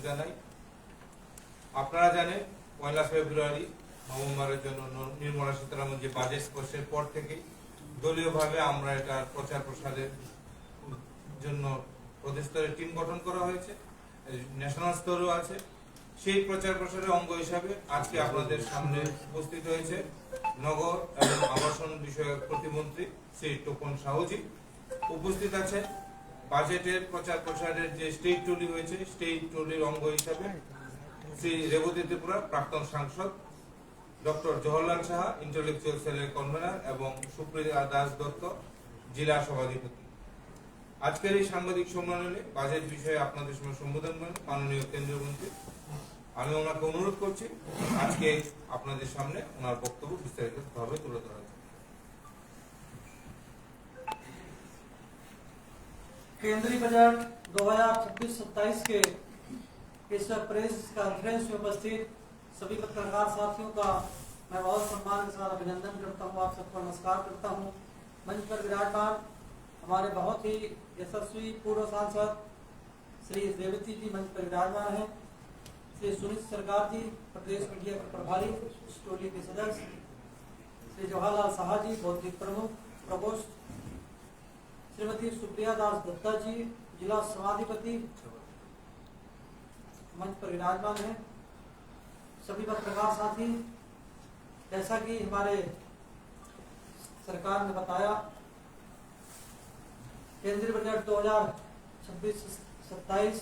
জানাই। আপনারা জানেন 1 ফেব্রুয়ারি নভেম্বরের জন্য নির্মলা সীতারামন যে বাজেট স্পর্শের পর থেকে দলীয়ভাবে আমরা এটার প্রচার প্রসারের জন্য প্রদেশ স্তরে টিম গঠন করা হয়েছে, ন্যাশনাল স্তরেও আছে। সেই প্রচার প্রসারের অঙ্গ হিসাবে আজকে আপনাদের সামনে উপস্থিত হয়েছে নগর এবং আবাসন বিষয়ক প্রতিমন্ত্রী শ্রী টোকন সাহুজি। উপস্থিত আছে বাজেটের প্রচার প্রসারের যে স্টেট টুলি হয়েছে, স্টেট টুলির অঙ্গ হিসাবে শ্রী রেবতী ত্রিপুরা প্রাক্তন সাংসদ ডক্টর জওহরলাল সাহা, ইন্টেলেকচুয়াল সেলের কনভেনার, এবং সুপ্রিয়া দাস দত্ত, জেলা সভাধিপতি। আজকের এই সাংবাদিক সম্মেলনে বাজেট বিষয়ে আপনাদের সঙ্গে সম্বোধন করেন মাননীয় কেন্দ্রীয় মন্ত্রী। আমি ওনাকে অনুরোধ করছি আজকে আপনাদের সামনে ওনার বক্তব্য বিস্তারিতভাবে তুলে ধরা। केंद्रीय बजट 2026-27 के इस प्रेस कॉन्फ्रेंस में उपस्थित सभी पत्रकार साथियों का मैं बहुत सम्मान के साथ अभिनंदन करता हूं। आप सबको नमस्कार करता हूं। मंच पर विराजमान हमारे बहुत ही यशस्वी पूर्व सांसद श्री रेवती जी मंच पर विराजमान हैं। श्री सुनील सरकार जी प्रदेश मीडिया के प्रभारी, टोली के सदस्य श्री जवाहरलाल साहा जी बौद्धिक प्रमुख प्रकोष्ठ, श्रीमती सुप्रिया दास दत्ता जी जिला सभाधिपति मंच पर विराजमान है। सभी पत्रकार साथी, जैसा कि हमारे सरकार ने बताया, केंद्रीय बजट 2026-27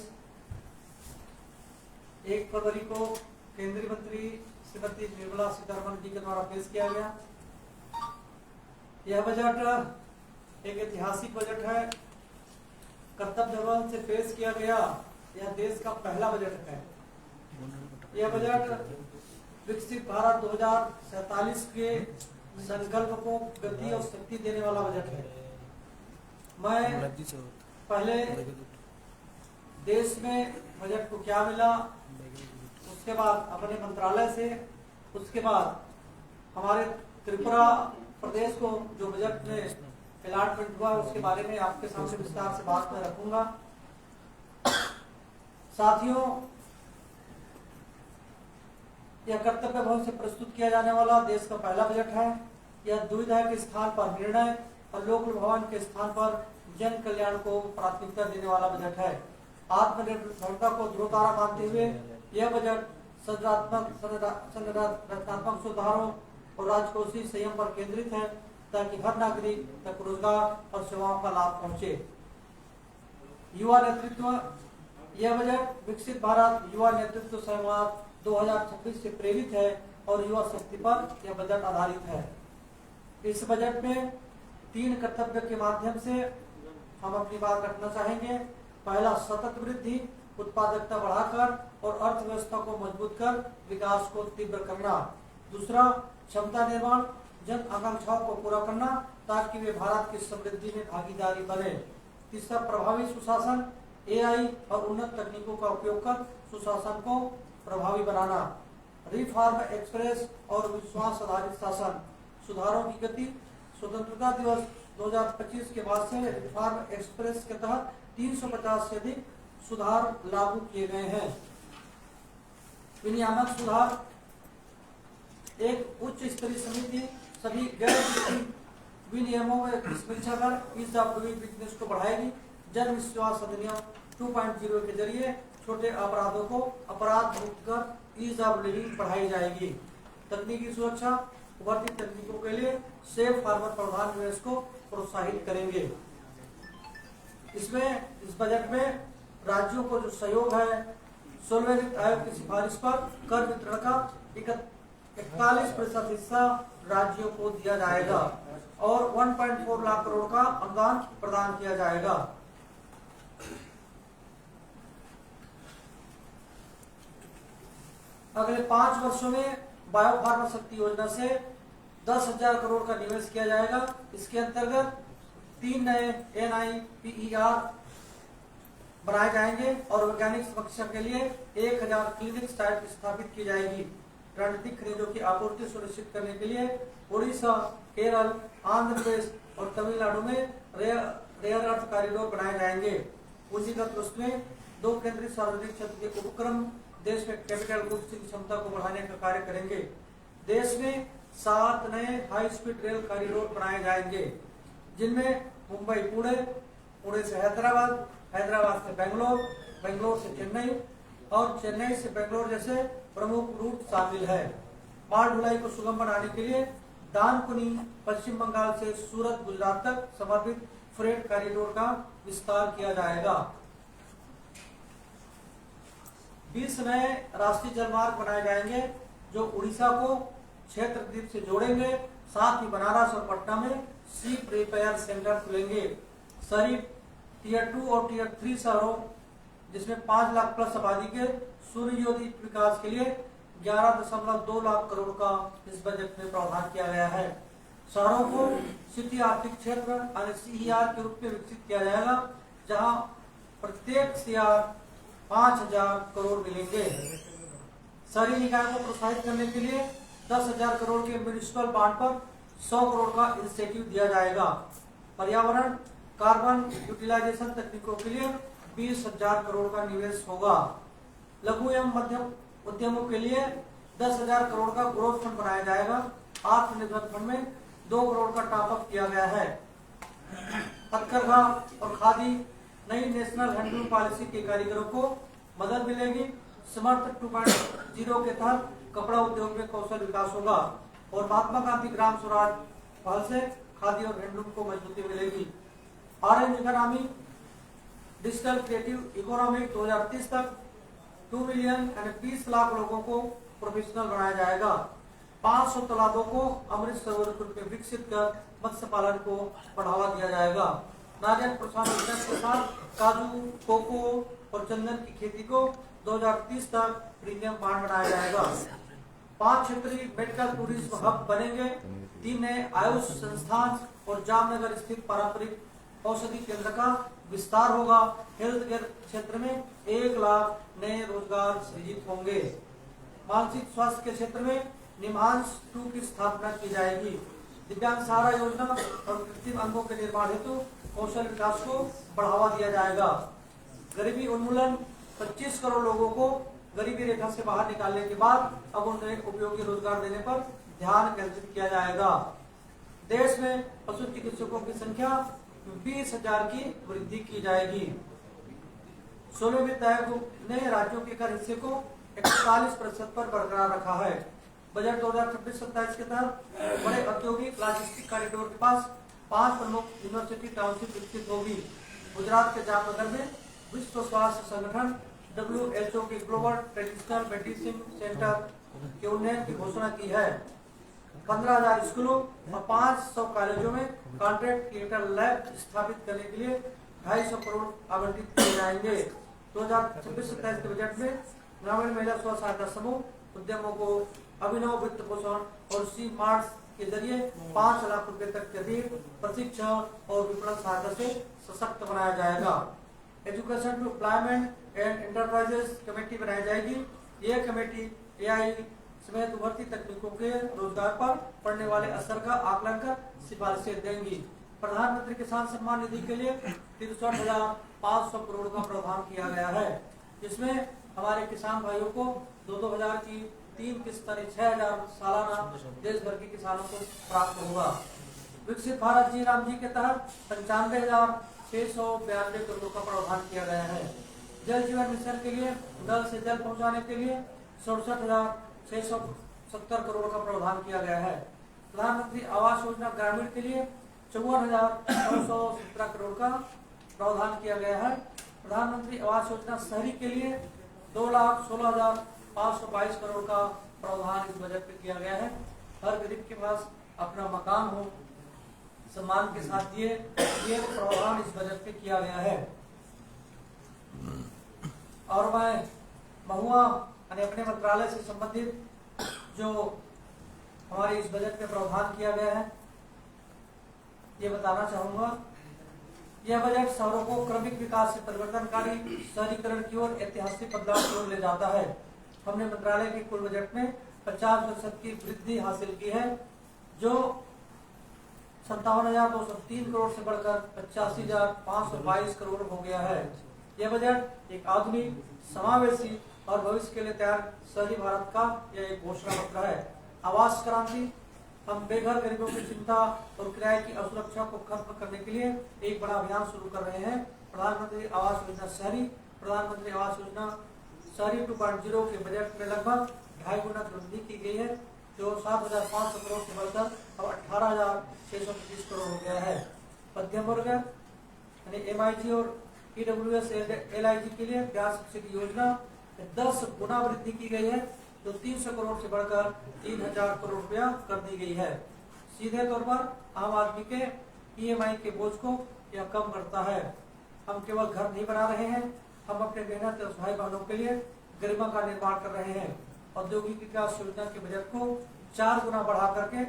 1 फरवरी को केंद्रीय मंत्री श्रीमती निर्मला सीतारमण जी के द्वारा पेश किया गया। यह बजट एक ऐतिहासिक बजट है। कर्तव्य बल से पेश किया गया यह देश का पहला बजट है। यह बजट विकसित भारत 2047 के संकल्प को गति और शक्ति देने वाला बजट है। मैं पहले देश में बजट को क्या मिला, उसके बाद अपने मंत्रालय से, उसके बाद हमारे त्रिपुरा प्रदेश को जो बजट में अलॉटमेंट हुआ उसके बारे में आपके सामने विस्तार से बात मैं रखूंगा। साथियों, यह कर्तव्य भवन से प्रस्तुत किया जाने वाला देश का पहला बजट है। यह दुविधा के स्थान पर निर्णय और लोक भवन के स्थान पर जन कल्याण को प्राथमिकता देने वाला बजट है। आत्मनिर्भरता को ध्रुवतारा मानते हुए यह बजट संरचनात्मक सुधारों और राजकोषीय संयम पर केंद्रित है ताकि हर नागरिक तक रोजगार और सेवाओं का लाभ पहुंचे। युवा नेतृत्व, यह बजट विकसित भारत युवा नेतृत्व संवाद 2026 से प्रेरित है और युवा शक्ति पर यह बजट आधारित है। इस बजट में 3 कर्तव्य के माध्यम से हम अपनी बात रखना चाहेंगे। पहला, सतत वृद्धि, उत्पादकता बढ़ाकर और अर्थव्यवस्था को मजबूत कर विकास को तीव्र करना। दूसरा, क्षमता निर्माण, जन आकांक्षाओं को पूरा करना ताकि वे भारत की समृद्धि में भागीदारी बने। तीसरा, प्रभावी सुशासन, एआई और उन्नत तकनीकों का उपयोग कर सुशासन को प्रभावी बनाना। रिफॉर्म एक्सप्रेस और विश्वास आधारित शासन, सुधारों की गति। स्वतंत्रता दिवस 2025 के बाद से रिफॉर्म एक्सप्रेस के तहत 350 से अधिक सुधार लागू किए गए हैं। विनियामक सुधार, एक उच्च स्तरीय समिति सभी गैर विनियमों में समीक्षा कर ईज ऑफ डूइंग बिजनेस को बढ़ाएगी। जन विश्वास अधिनियम 2.0 के जरिए छोटे अपराधों को अपराध मुक्त कर ईज ऑफ लिविंग बढ़ाई जाएगी। तकनीकी सुरक्षा, उभरती तकनीकों के लिए सेफ हार्बर प्रधान निवेश को प्रोत्साहित करेंगे। इसमें इस बजट में राज्यों को जो सहयोग है, 16वें वित्त आयोग की सिफारिश पर कर वितरण का 41% हिस्सा राज्यों को दिया जाएगा और 1.4 लाख करोड़ का अनुदान प्रदान किया जाएगा। अगले 5 वर्षों में बायोफार्मा शक्ति योजना से 10,000 करोड़ का निवेश किया जाएगा। इसके अंतर्गत 3 नए NIPER बनाए जाएंगे और वैज्ञानिक सुरक्षा के लिए 1000 क्लिनिक साइट स्थापित की जाएगी। रणनीतिक खनिजों की आपूर्ति सुनिश्चित करने के लिए उड़ीसा, केरल, आंध्र प्रदेश और तमिलनाडु में रेयर अर्थ कॉरिडोर बनाए जाएंगे। पूंजीगत कोष में 2 केंद्रीय सार्वजनिक क्षेत्र के उपक्रम देश में कैपिटल गुड्स की क्षमता को बढ़ाने का कार्य करेंगे। देश में 7 नए हाई स्पीड रेल कॉरिडोर बनाए जाएंगे, जिनमें मुंबई पुणे, पुणे से हैदराबाद, हैदराबाद से बेंगलोर, बेंगलोर से चेन्नई और चेन्नई से बेंगलोर जैसे प्रमुख रूट शामिल है। माल ढुलाई को सुगम बनाने के लिए दानकुनी पश्चिम बंगाल से सूरत गुजरात तक समर्पित फ्रेट कॉरिडोर का विस्तार किया जाएगा। 20 नए राष्ट्रीय जलमार्ग बनाए जाएंगे जो उड़ीसा को क्षेत्र द्वीप से जोड़ेंगे। साथ ही बनारस और पटना में शिप रिपेयर सेंटर खुलेंगे। शहरी टियर 2 और टियर 3 शहरों जिसमें 5 लाख प्लस आबादी के सुनियोजित विकास के लिए 11.2 लाख करोड़ का इस बजट में प्रावधान किया गया है। शहरों को सिटी आर्थिक क्षेत्र CER के रूप में विकसित किया जाएगा, जहां प्रत्येक CR 5,000 करोड़ मिलेंगे। शहरी निकाय को प्रोत्साहित करने के लिए 10,000 करोड़ के म्यूनिसिपल बॉन्ड पर 100 करोड़ का इंसेंटिव दिया जाएगा। पर्यावरण कार्बन यूटिलाइजेशन तकनीकों के लिए 20,000 करोड़ का निवेश होगा। लघु एवं मध्यम उद्यमों के लिए 10,000 करोड़ का ग्रोथ फंड बनाया जाएगा। आत्मनिर्भर फंड में 2 करोड़ का टॉपअप किया गया है। हथकरघा और खादी नई नेशनल हैंडलूम पॉलिसी के कारीगरों को मदद मिलेगी। समर्थ 2.0 के तहत कपड़ा उद्योग में कौशल विकास होगा और महात्मा गांधी ग्राम स्वराज पहल से खादी और हैंडलूम को मजबूती मिलेगी। Orange economy digital creative economy 2030 तक 2 मिलियन यानी 20 लाख लोगों को प्रोफेशनल बनाया जाएगा। 500 तालाबों को अमृत सरोवर के रूप में विकसित कर मत्स्य पालन को बढ़ावा दिया जाएगा। नारियल प्रोत्साहन योजना के साथ काजू, कोको और चंदन की खेती को 2030 तक प्रीमियम बांड बनाया जाएगा। 5 क्षेत्रीय मेडिकल टूरिज्म हब बनेंगे। 3 नए आयुष संस्थान और जामनगर स्थित पारंपरिक औषधि केंद्र का विस्तार होगा। हेल्थ केयर क्षेत्र में 1 लाख नए रोजगार सृजित होंगे। मानसिक स्वास्थ्य के क्षेत्र में निम्हांस 2 की स्थापना की जाएगी। दिव्यांग सहारा योजना और कृत्रिम अंगों के निर्माण हेतु कौशल विकास को बढ़ावा दिया जाएगा। गरीबी उन्मूलन 25 करोड़ लोगों को गरीबी रेखा से बाहर निकालने के बाद अब उन्हें उपयोगी रोजगार देने पर ध्यान केंद्रित किया जाएगा। देश में पशु चिकित्सकों की संख्या 20,000 की वृद्धि की जाएगी। 16वें वित्त आयोग ने राज्यों के कर हिस्से को 41% पर बरकरार रखा है। बजट 2026-27 के तहत बड़े औद्योगिक लॉजिस्टिक कॉरिडोर के पास 5 प्रमुख यूनिवर्सिटी टाउनशिप विकसित होगी। गुजरात के जामनगर में विश्व स्वास्थ्य संगठन WHO के ग्लोबल ट्रेडिशनल मेडिसिन सेंटर के उन्नयन की घोषणा की है। 15,000 स्कूलों और 500 कॉलेजों में कॉन्ट्रैक्ट क्लिनिकल लैब स्थापित करने के लिए 250 करोड़ आवंटित किए जाएंगे। 2026-27 के बजट में ग्रामीण महिला स्व सहायता समूह उद्यमों को अभिनव वित्त पोषण और C-Marts के जरिए 5 लाख रुपए तक के ऋण, प्रशिक्षण और विपणन सहायता से सशक्त बनाया जाएगा। Education to employment and enterprises committee बनाई जाएगी। यह कमेटी AI समेत उभरती तकनीकों के रोजगार पर पड़ने वाले असर का आकलन कर सिफारिशें देंगी। प्रधानमंत्री किसान सम्मान निधि के लिए 63,500 करोड़ का प्रावधान किया गया है, जिसमें हमारे किसान भाइयों को 2-2 हजार की 3 किस्त 6,000 सालाना देश भर के किसानों को प्राप्त होगा। विकसित भारत जी राम जी के तहत 95,692 करोड़ का प्रावधान किया गया है। जल जीवन मिशन के लिए नल से जल पहुंचाने के लिए 67,670 करोड़ का प्रावधान किया गया है। प्रधानमंत्री आवास योजना ग्रामीण के लिए 54,917 करोड़ का प्रावधान किया गया है। प्रधानमंत्री आवास योजना शहरी के लिए 2,16,522 करोड़ का प्रावधान इस बजट में किया गया है। हर गरीब के पास अपना मकान हो, सम्मान के साथ ये प्रावधान इस बजट में किया गया है। और मैं महुआ अपने मंत्रालय से संबंधित जो हमारे इस बजट में प्रावधान किया गया है ये बताना चाहूंगा। यह बजट शहरों को क्रमिक विकास से परिवर्तनकारी शहरीकरण की ओर ऐतिहासिक बदलाव की ओर ले जाता है। हमने मंत्रालय के कुल बजट में 50% की वृद्धि हासिल की है, जो 57,203 करोड़ से बढ़कर 85,522 करोड़ हो गया है। यह बजट एक आधुनिक, समावेशी और भविष्य के लिए तैयार शहरी भारत का यह एक घोषणा पत्र है। आवास क्रांति, हम बेघर गरीबों की चिंता और किराए की असुरक्षा को खत्म करने के लिए एक बड़ा अभियान शुरू कर रहे हैं। प्रधानमंत्री आवास योजना शहरी, प्रधानमंत्री आवास योजना शहरी 2.0 के बजट में लगभग 2.5 गुना वृद्धि की गई है, जो 7,500 करोड़ से बढ़कर अब 18,625 करोड़ हो गया है। मध्यम वर्ग यानी MIG और EWS LIG के लिए गैस सब्सिडी योजना 10 गुना वृद्धि की गई है, जो 300 करोड़ से बढ़कर 3,000 करोड़ रुपया कर दी गई है। सीधे तौर पर आम आदमी के EMI के बोझ को यह कम करता है। हम केवल घर नहीं बना रहे हैं, हम अपने मेहनत और भाई बहनों के लिए गरिमा का निर्माण कर रहे हैं। औद्योगिक विकास योजना के बजट को 4 गुना बढ़ा करके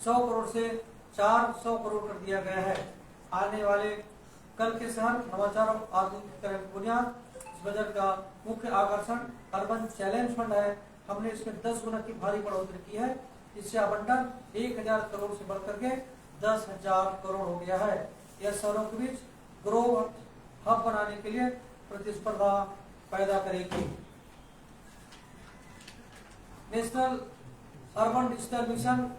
100 करोड़ से 400 करोड़ कर दिया गया है। आने वाले कल के शहर नवाचार और आधुनिकीकरण की बुनियाद, इस बजट का मुख्य आकर्षण अर्बन चैलेंज फंड है। हमने इसमें 10 गुना की भारी बढ़ोतरी की है, इससे आवंटन 1,000 करोड़ से बढ़कर के 10,000 करोड़ हो गया है। यह शहरों के बीच ग्रो हब बनाने के लिए प्रतिस्पर्धा पैदा करेगी। National urban digital mission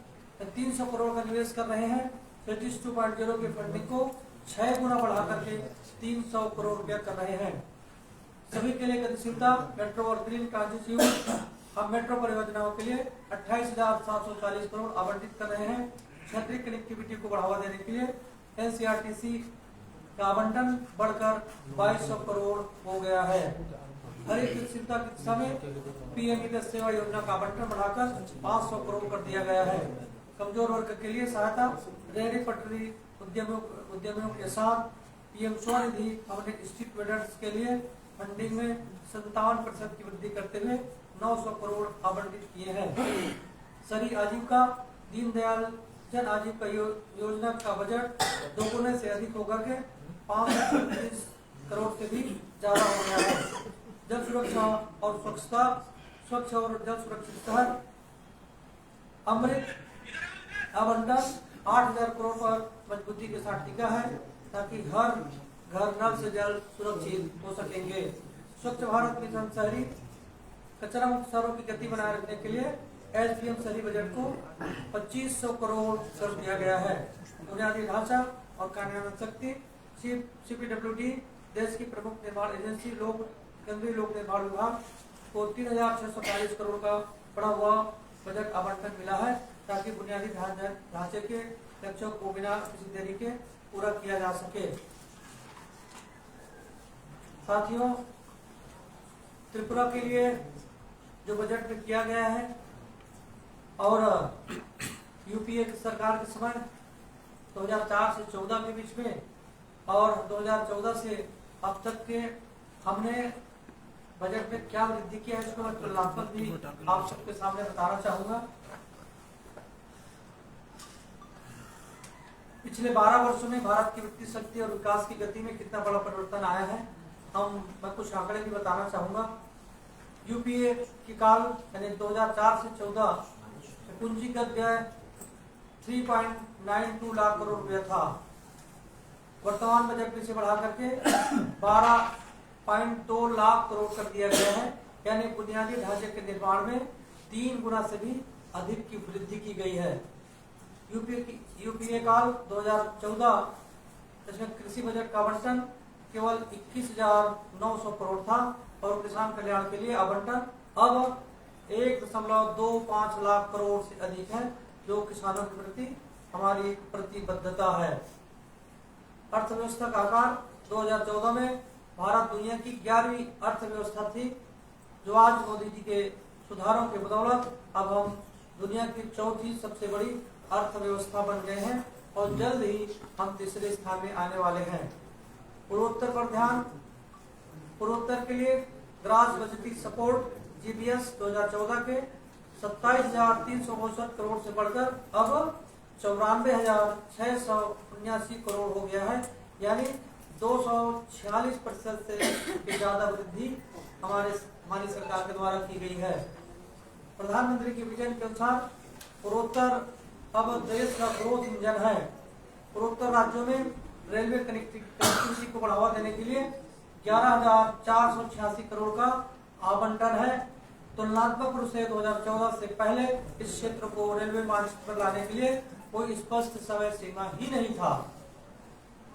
300 crore का निवेश कर रहे हैं। सिटीज 2.0 के फंडिंग को 6 गुना बढ़ा करके 300 करोड़ रुपया कर रहे हैं। सभी के लिए गतिशीलता, मेट्रो और ग्रीन ट्रांजिट, हम मेट्रो परियोजनाओं के लिए 28,740 करोड़ आवंटित कर रहे हैं। क्षेत्रीय कनेक्टिविटी को बढ़ावा देने के लिए NCRTC का आवंटन बढ़कर 2200 करोड़ हो गया है। हरित गतिशीलता की दिशा में PM सेवा योजना का आवंटन बढ़ाकर 500 करोड़ कर दिया गया है। कमजोर वर्ग के लिए सहायता, रेहड़ी पटरी उद्यमियों के साथ PM स्वनिधि, हमने स्ट्रीट वेंडर्स के लिए फंडिंग में 57% की वृद्धि करते हुए 900 करोड़ आवंटित किए हैं। शहरी आजीविका, दीनदयाल जन आजीविका योजना का बजट दोगुने से अधिक होकर के 530 करोड़ से भी ज्यादा हो गया है। जल सुरक्षा और स्वच्छता, स्वच्छ और जल सुरक्षित शहर, अमृत आवंटन 8,000 करोड़ पर मजबूती के साथ टिका है, ताकि हर घर नल से जल सुरक्षित हो सकेंगे। स्वच्छ भारत मिशन शहरी, कचरा मुक्त शहरों की गति बनाए रखने के लिए SPM शहरी बजट को 2500 करोड़ कर दिया गया है। बुनियादी ढांचा और कार्यान्वयन शक्ति, CPWD देश की प्रमुख निर्माण एजेंसी केंद्रीय लोक निर्माण विभाग को 3,640 करोड़ का बढ़ा हुआ बजट आवंटन मिला है, ताकि बुनियादी ढांचे के लक्ष्यों को बिना किसी देरी के पूरा किया जा सके। साथियों, त्रिपुरा के लिए जो बजट में किया गया है और UPA की सरकार के समय 2004 से 14 के बीच में और 2014 से अब तक के हमने बजट में क्या वृद्धि किया है, इसको मैं तुलनात्मक भी आप सबके सामने बताना चाहूंगा। पिछले 12 वर्षों में भारत की वित्तीय शक्ति और विकास की गति में कितना बड़ा परिवर्तन आया है, मैं कुछ आंकड़े भी बताना चाहूंगा। UPA की काल यानी 2004 से 14 पूंजीगत व्यय 3.92 लाख करोड़ रुपया था। वर्तमान बजट में से बढ़ा करके 12.2 लाख करोड़ कर दिया गया है, यानी बुनियादी ढांचे के निर्माण में 3 गुना से भी अधिक की वृद्धि की गई है। UPA काल 2014 इसमें कृषि बजट का आवंटन केवल 21,900 करोड़ था और किसान कल्याण के लिए आवंटन अब 1.25 लाख करोड़ से अधिक है, जो किसानों के प्रति हमारी प्रतिबद्धता है। अर्थव्यवस्था का आकार 2014 में भारत दुनिया की 11वीं अर्थव्यवस्था थी, जो आज मोदी जी के सुधारों के बदौलत अब हम दुनिया की चौथी सबसे बड़ी अर्थव्यवस्था बन गए हैं और जल्द ही हम तीसरे स्थान में आने वाले हैं। पूर्वोत्तर पर ध्यान, पूर्वोत्तर के लिए ग्रास बजटीय सपोर्ट GBS 2014 के 27,369 करोड़ से बढ़कर अब 94,679 करोड़ हो गया है, यानी 246% से ज्यादा वृद्धि हमारी सरकार के द्वारा की गई है। प्रधानमंत्री के विजन के अनुसार पूर्वोत्तर अब देश का ग्रोथ इंजन है। पूर्वोत्तर राज्यों में रेलवे कनेक्टिविटी को बढ़ावा देने के लिए 11,486 करोड़ का आवंटन है। तुलनात्मक रूप से 2014 से पहले इस क्षेत्र को रेलवे मानचित्र पर लाने के लिए कोई स्पष्ट समय सीमा ही नहीं था।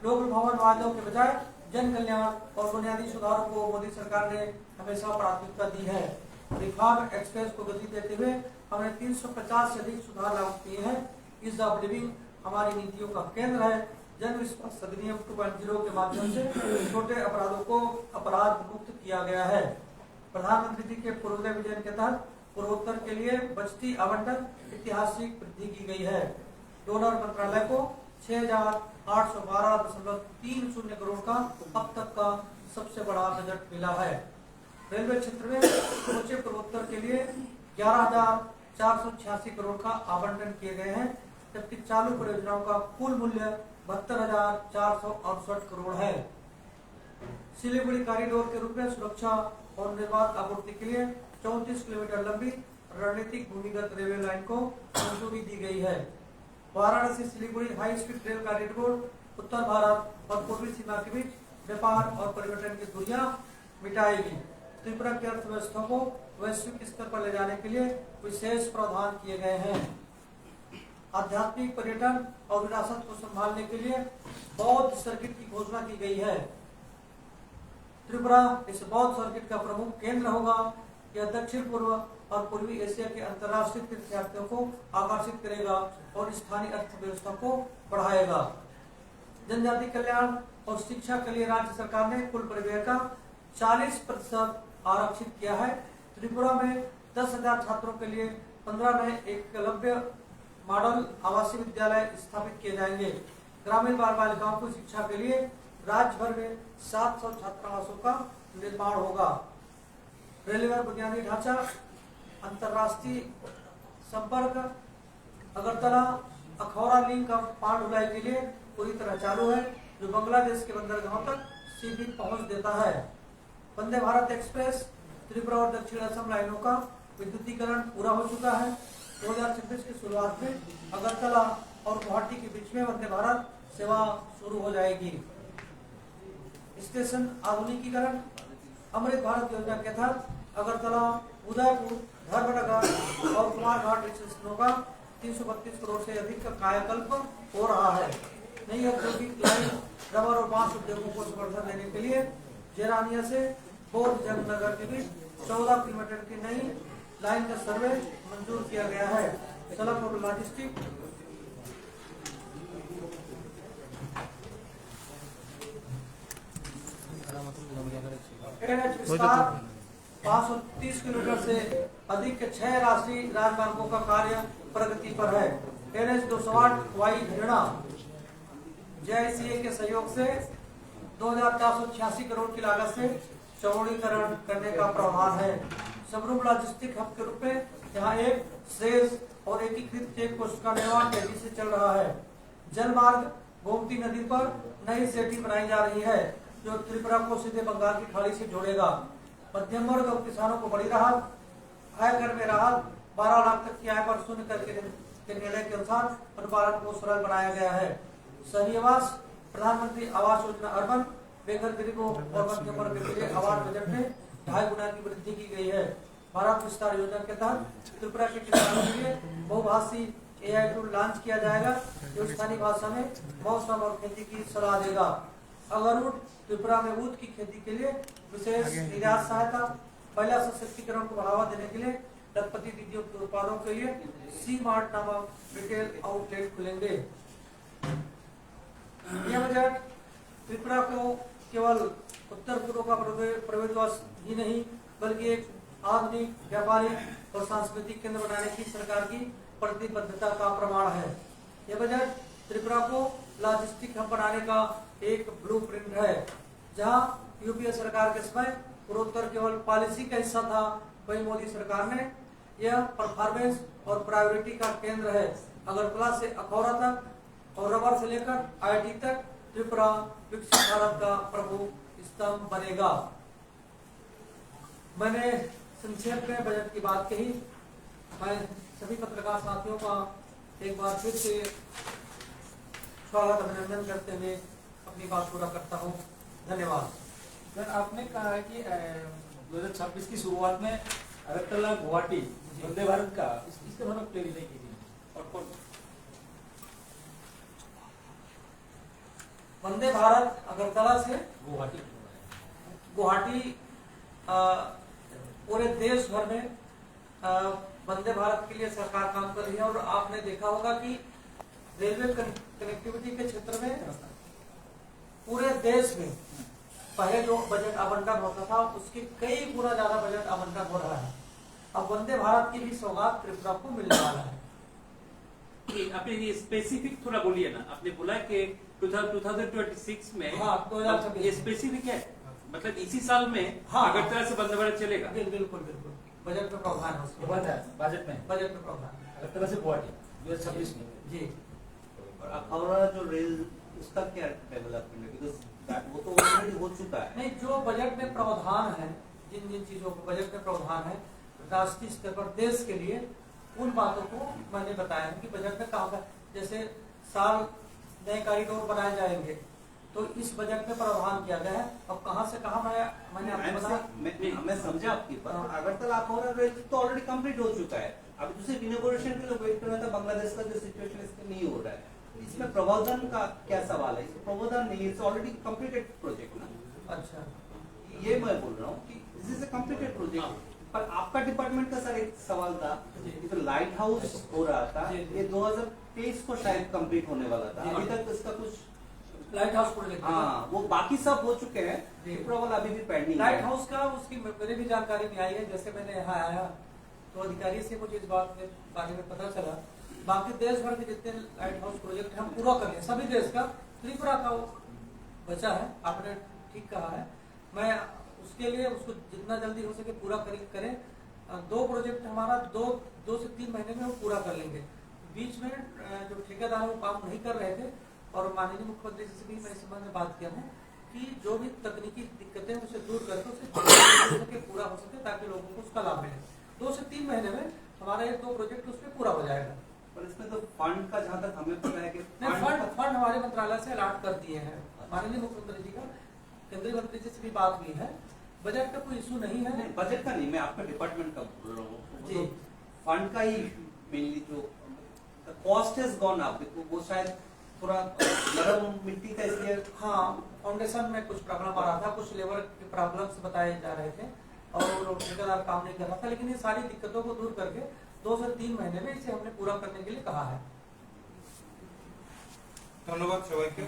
लोक भवन वादों के बजाय जन कल्याण और बुनियादी सुधारों को मोदी सरकार ने हमेशा प्राथमिकता दी है। रिफॉर्म एक्सप्रेस को गति देते हुए हमने 350 से अधिक सुधार लागू किए हैं। ईज ऑफ लिविंग हमारी नीतियों का केंद्र है। जन विश्वास अधिनियम 2.0 के माध्यम से छोटे अपराधों को अपराध मुक्त किया गया है। प्रधानमंत्री जी के पूर्वोदय विजन के तहत पूर्वोत्तर के लिए बजटी आवंटन ऐतिहासिक वृद्धि की गई है। डोनर मंत्रालय को 6,812.30 करोड़ का अब तक का सबसे बड़ा बजट मिला है। रेलवे क्षेत्र में समूचे पूर्वोत्तर के लिए 11,486 करोड़ का आवंटन किए गए हैं, जबकि चालू परियोजनाओं का कुल मूल्य 72,468 करोड़ है। सिलीगुड़ी कॉरिडोर के रूप में सुरक्षा और निर्बाध आपूर्ति के लिए 34 किलोमीटर लंबी रणनीतिक भूमिगत रेलवे लाइन को मंजूरी दी गई है। Varanasi Siliguri high speed rail corridor उत्तर भारत और पूर्वी सीमा के बीच व्यापार और पर्यटन की दूरियां मिटाएगी। त्रिपुरा की अर्थव्यवस्था को वैश्विक स्तर पर ले जाने के लिए विशेष प्रावधान किए गए हैं। आध्यात्मिक पर्यटन और विरासत को संभालने के लिए बौद्ध सर्किट की घोषणा की गई है। त्रिपुरा इस बौद्ध सर्किट का प्रमुख केंद्र होगा। यह दक्षिण पूर्व और पूर्वी एशिया के अंतर्राष्ट्रीय तीर्थयात्रियों को आकर्षित करेगा और स्थानीय अर्थव्यवस्था को बढ़ाएगा। जनजाति कल्याण और शिक्षा के लिए राज्य सरकार ने कुल परिव्यय का 40% आरक्षित किया है। त्रिपुरा में 10,000 छात्रों के लिए 15 नए एकलव्य मॉडल आवासीय विद्यालय स्थापित किए जाएंगे। ग्रामीण बाल बालिकाओं की शिक्षा के लिए राज्य भर में 700 छात्रावासों का निर्माण होगा। रेलवे बुनियादी ढांचा अंतर्राष्ट्रीय संपर्क अगरतला अखौरा लिंक का पान ढुलाई के लिए पूरी तरह चालू है, जो बांग्लादेश के बंदरगाहों तक सीधी पहुंच देता है। वंदे भारत एक्सप्रेस त्रिपुरा और दक्षिण असम लाइनों का विद्युतीकरण पूरा हो चुका है। 2026 की शुरुआत में अगरतला और गुवाहाटी के बीच में वंदे भारत सेवा शुरू हो जाएगी। स्टेशन आधुनिकीकरण अमृत भारत योजना के तहत अगरतला, उदयपुर, धर्मनगर और कुमारघाट स्टेशनों का 332 करोड़ से अधिक का कायाकल्प हो रहा है। नई औद्योगिक लाइन रबर और बांस उद्योगों को समर्थन देने के लिए जेरानिया से बोध जगनगर के बीच 14 किलोमीटर की नई लाइन का सर्वे मंजूर किया गया है। सड़क और लॉजिस्टिक विस्तार 530 किलोमीटर से अधिक के 6 राष्ट्रीय राजमार्गों का कार्य प्रगति पर है। NH 208 वाई हरियाणा JICA के सहयोग से 2,486 करोड़ की लागत से चौड़ीकरण करने का प्रावधान है। सबरूम लॉजिस्टिक हब के रूप में यहाँ एक सेज और एकीकृत चेक पोस्ट का निर्माण तेजी से चल रहा है। जल मार्ग गोमती नदी पर नई सेटी बनाई जा रही है, जो त्रिपुरा को सीधे बंगाल की खाड़ी से जोड़ेगा। मध्यम वर्ग और किसानों को बड़ी राहत, आयकर में राहत, 12 लाख तक की आय पर शून्य कर के निर्णय के अनुसार अनुपालन को सरल बनाया गया है। शहरी आवास प्रधानमंत्री आवास योजना अर्बन बेघर गरीबों और मध्यम वर्ग के लिए आवास बजट में 2.5 गुना की वृद्धि की गई है। भारत विस्तार योजना के तहत त्रिपुरा के किसानों के लिए बहुभाषी AI टूल लॉन्च किया जाएगा, जो स्थानीय भाषा में मौसम और खेती की सलाह देगा। अगरउड त्रिपुरा में ऊद की खेती के लिए विशेष निर्यात सहायता, महिला सशक्तिकरण को बढ़ावा देने के लिए लखपति दीदियों के उत्पादों के लिए सी मार्ट नामक रिटेल आउटलेट खुलेंगे। यह बजट त्रिपुरा को केवल उत्तर पूर्व का प्रवेश ही नहीं, बल्कि एक आधुनिक व्यापारिक और सांस्कृतिक केंद्र बनाने की सरकार की प्रतिबद्धता का प्रमाण है। यह बजट त्रिपुरा को लॉजिस्टिक हब बनाने का एक ब्लूप्रिंट है। जहां यूपीए सरकार के समय पूर्वोत्तर केवल पॉलिसी का हिस्सा था, वही मोदी सरकार ने यह परफॉर्मेंस और प्रायोरिटी का केंद्र है। अगरतला से अखौरा तक और रबर से लेकर IIT तक त्रिपुरा विकसित भारत का प्रमुख स्तंभ बनेगा। मैंने संक्षेप में बजट की बात कही। मैं सभी पत्रकार साथियों का एक बार फिर से स्वागत अभिनंदन करते हुए अपनी बात पूरा करता हूँ। धन्यवाद। सर आपने कहा है कि 2026 की शुरुआत में अगरतला गुवाहाटी वंदे भारत का इसके बारे में क्लियरिफाई कीजिए और कौन वंदे भारत अगरतला से गुवाहाटी गुवाहाटी पूरे देश भर में वंदे भारत के लिए सरकार काम कर रही है। और आपने देखा होगा कि रेलवे कनेक्टिविटी के क्षेत्र में पूरे देश में पहले जो बजट आवंटन होता था उसके कई गुना ज्यादा बजट आवंटन हो रहा है। अब वंदे भारत की भी सौगात त्रिपुरा को मिलने वाला है। आपने ये स्पेसिफिक थोड़ा बोलिए ना, आपने बोला कि 2026 में हाँ, 2026 ये स्पेसिफिक है, मतलब इसी साल में हाँ, अगरतला से वंदे भारत चलेगा। बिल्कुल बिल्कुल बजट में प्रावधान है उसके बन रहा है बजट में बजट में प्रावधान है। अगरतला से गुवाहाटी 2026 में। जी और अखाउड़ा जो रेल उसका क्या डेवलपमेंट है, बिकॉज वो तो ऑलरेडी हो चुका है। नहीं, जो बजट में प्रावधान है, जिन जिन चीजों को बजट में प्रावधान है राष्ट्रीय स्तर पर देश के लिए, उन बातों को मैंने बताया है कि बजट में कहाँ का, जैसे साल नए कॉरिडोर बनाए जाएंगे तो इस बजट में प्रावधान किया गया है। अब कहाँ से कहाँ मैंने आपको बताया। मैं समझा आपकी बात। अगरतला अखाउड़ा रेल तो ऑलरेडी कंप्लीट हो चुका है, अभी तो सिर्फ इनॉग्रेशन के लिए वेट कर रहा था। बांग्लादेश का जो सिचुएशन इसमें नहीं हो रहा है, इसमें प्रबोधन का क्या सवाल है? इसमें प्रबोधन नहीं, इट्स ऑलरेडी कंप्लीटेड प्रोजेक्ट ना। अच्छा, ये मैं बोल रहा हूँ कि this is a completed project. पर आपका डिपार्टमेंट का सर एक सवाल था, ये तो लाइट हाउस हो रहा था, ये 2023 को शायद कंप्लीट होने वाला था। अभी तक इसका कुछ लाइट हाउस प्रोजेक्ट, हाँ, वो बाकी सब हो चुके हैं, त्रिपुरा वाला अभी भी पेंडिंग है। लाइट हाउस का उसकी मेरे भी जानकारी में आई है। जैसे मैंने यहाँ आया तो अधिकारी से मुझे इस बात के बारे में पता चला। बाकी देश भर के जितने लाइट हाउस प्रोजेक्ट हम पूरा कर लें, सभी देश का, त्रिपुरा का बचा है। आपने ठीक कहा है, मैं उसके लिए उसको जितना जल्दी हो सके पूरा करें। 2 प्रोजेक्ट हमारा 2 से 3 महीने में वो पूरा कर लेंगे। बीच में जो ठेकेदार वो काम नहीं कर रहे थे और माननीय मुख्यमंत्री जी से भी मैं इस संबंध में बात किया हूँ कि जो भी तकनीकी दिक्कतें उसे दूर करके उसे पूरा हो सके ताकि लोगों को उसका लाभ मिले। 2 से 3 महीने में हमारा 1-2 प्रोजेक्ट उसमें पूरा हो जाएगा। पर इसमें तो फंड का जहाँ तक हमें पता है कि फंड हमारे मंत्रालय से अलॉट कर दिए हैं। माननीय मुख्यमंत्री जी का केंद्रीय मंत्री जी से भी बात हुई है। बजट का कोई इशू नहीं है। बजट का नहीं, मैं आपका डिपार्टमेंट का बोल रहा हूँ जी। फंड का ही मेनली जो कॉस्ट हैज गॉन अप, वो शायद थोड़ा नरम मिट्टी का, इसलिए हाँ, फाउंडेशन में कुछ प्रॉब्लम आ रहा था, कुछ लेबर के प्रॉब्लम्स बताए जा रहे थे और ठेकेदार काम नहीं कर रहा था। लेकिन ये सारी दिक्कतों को दूर करके 2 से 3 महीने में इसे हमने पूरा करने के लिए कहा है। ধন্যবাদ সবাইকে।